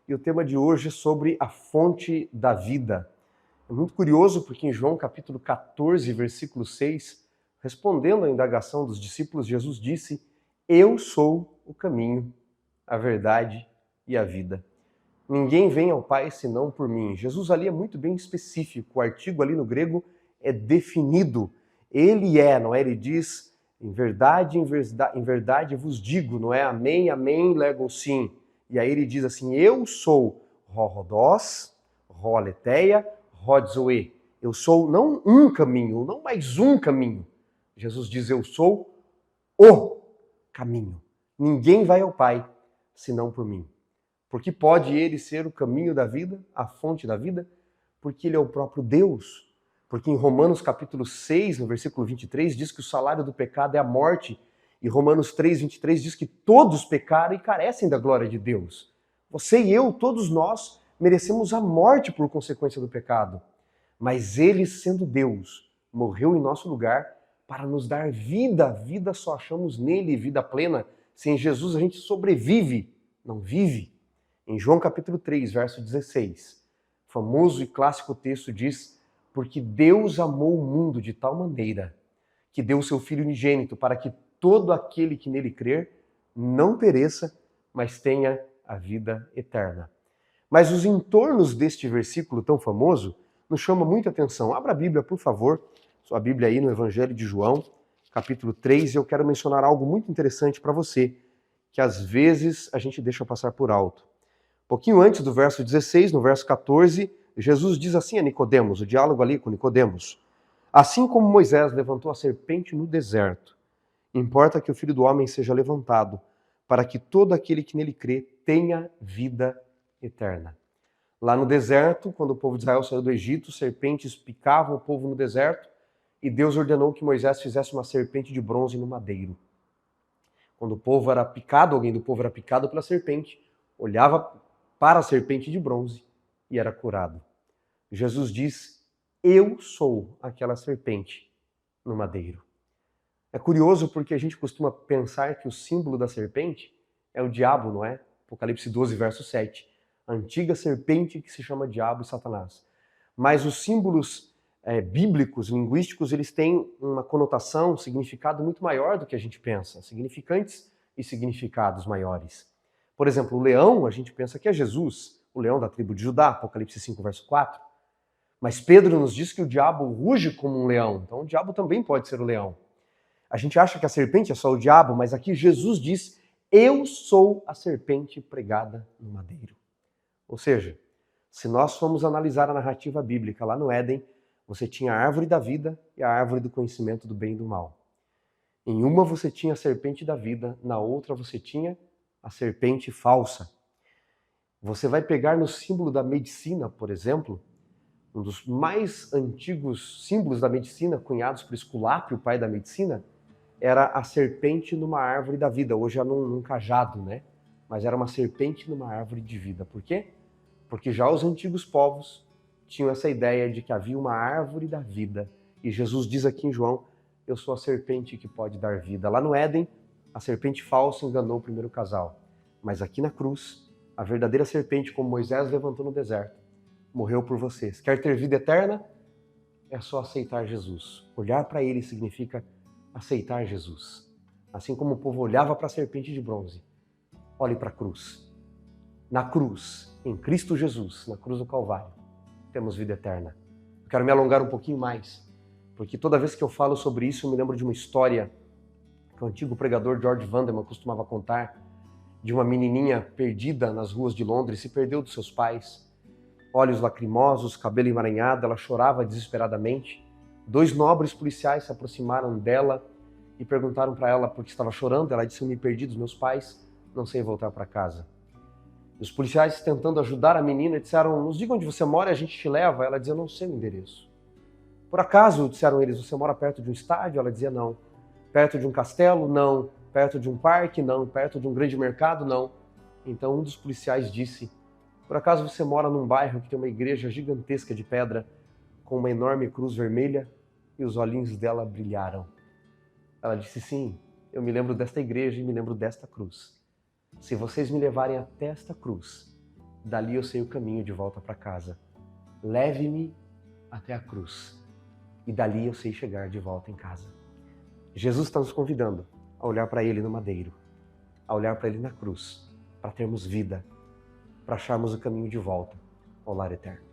e o tema de hoje é sobre a fonte da vida. É muito curioso porque em João capítulo 14, versículo 6, respondendo à indagação dos discípulos, Jesus disse: Eu sou o caminho, a verdade e a vida. Ninguém vem ao Pai senão por mim. Jesus ali é muito bem específico, o artigo ali no grego é definido. Ele é, não é? Ele diz, em verdade vos digo, não é? Amém, amém, lego sim. E aí ele diz assim, eu sou Rhodós, Roleteia, Rodzoe. Eu sou não um caminho, não mais um caminho. Jesus diz, eu sou o caminho. Ninguém vai ao Pai senão por mim. Porque pode ele ser o caminho da vida, a fonte da vida? Porque ele é o próprio Deus. Porque em Romanos capítulo 6, no versículo 23, diz que o salário do pecado é a morte. E Romanos 3, 23 diz que todos pecaram e carecem da glória de Deus. Você e eu, todos nós, merecemos a morte por consequência do pecado. Mas ele, sendo Deus, morreu em nosso lugar para nos dar vida. Vida só achamos nele, vida plena. Sem Jesus a gente sobrevive, não vive. Em João capítulo 3, verso 16, famoso e clássico texto diz: porque Deus amou o mundo de tal maneira que deu o seu Filho unigênito para que todo aquele que nele crer não pereça, mas tenha a vida eterna. Mas os entornos deste versículo tão famoso nos chamam muita atenção. Abra a Bíblia, por favor, sua Bíblia aí no Evangelho de João, capítulo 3, e eu quero mencionar algo muito interessante para você, que às vezes a gente deixa passar por alto. Pouquinho antes do verso 16, no verso 14, Jesus diz assim a Nicodemos, o diálogo ali com Nicodemos: assim como Moisés levantou a serpente no deserto, importa que o Filho do Homem seja levantado, para que todo aquele que nele crê tenha vida eterna. Lá no deserto, quando o povo de Israel saiu do Egito, serpentes picavam o povo no deserto, e Deus ordenou que Moisés fizesse uma serpente de bronze no madeiro. Quando o povo era picado, alguém do povo era picado pela serpente, olhava para a serpente de bronze e era curado. Jesus diz, eu sou aquela serpente no madeiro. É curioso porque a gente costuma pensar que o símbolo da serpente é o diabo, não é? Apocalipse 12, verso 7. A antiga serpente que se chama diabo e Satanás. Mas os símbolos bíblicos, linguísticos, eles têm uma conotação, um significado muito maior do que a gente pensa. Significantes e significados maiores. Por exemplo, o leão, a gente pensa que é Jesus, o leão da tribo de Judá, Apocalipse 5, verso 4. Mas Pedro nos diz que o diabo ruge como um leão, então o diabo também pode ser o leão. A gente acha que a serpente é só o diabo, mas aqui Jesus diz, eu sou a serpente pregada no madeiro. Ou seja, se nós formos analisar a narrativa bíblica lá no Éden, você tinha a árvore da vida e a árvore do conhecimento do bem e do mal. Em uma você tinha a serpente da vida, na outra você tinha a serpente falsa. Você vai pegar no símbolo da medicina, por exemplo, um dos mais antigos símbolos da medicina, cunhados por Esculápio, o pai da medicina, era a serpente numa árvore da vida. Hoje é num cajado, né? Mas era uma serpente numa árvore de vida. Por quê? Porque já os antigos povos tinham essa ideia de que havia uma árvore da vida. E Jesus diz aqui em João, eu sou a serpente que pode dar vida. Lá no Éden, a serpente falsa enganou o primeiro casal. Mas aqui na cruz, a verdadeira serpente, como Moisés levantou no deserto, morreu por vocês. Quer ter vida eterna? É só aceitar Jesus. Olhar para ele significa aceitar Jesus. Assim como o povo olhava para a serpente de bronze, olhe para a cruz. Na cruz, em Cristo Jesus, na cruz do Calvário, temos vida eterna. Eu quero me alongar um pouquinho mais, porque toda vez que eu falo sobre isso, eu me lembro de uma história que o antigo pregador George Vanderman costumava contar, de uma menininha perdida nas ruas de Londres, se perdeu dos seus pais. Olhos lacrimosos, cabelo emaranhado, ela chorava desesperadamente. 2 nobres policiais se aproximaram dela e perguntaram para ela por que estava chorando. Ela disse, eu me perdi dos meus pais, não sei voltar para casa. Os policiais, tentando ajudar a menina, disseram, nos diga onde você mora e a gente te leva. Ela dizia, não sei o endereço. Por acaso, disseram eles, você mora perto de um estádio? Ela dizia, não. Perto de um castelo? Não. Perto de um parque? Não. Perto de um grande mercado? Não. Então um dos policiais disse, por acaso você mora num bairro que tem uma igreja gigantesca de pedra com uma enorme cruz vermelha? E os olhinhos dela brilharam. Ela disse, sim, eu me lembro desta igreja e me lembro desta cruz. Se vocês me levarem até esta cruz, dali eu sei o caminho de volta para casa. Leve-me até a cruz e dali eu sei chegar de volta em casa. Jesus está nos convidando a olhar para Ele no madeiro, a olhar para Ele na cruz, para termos vida, para acharmos o caminho de volta ao lar eterno.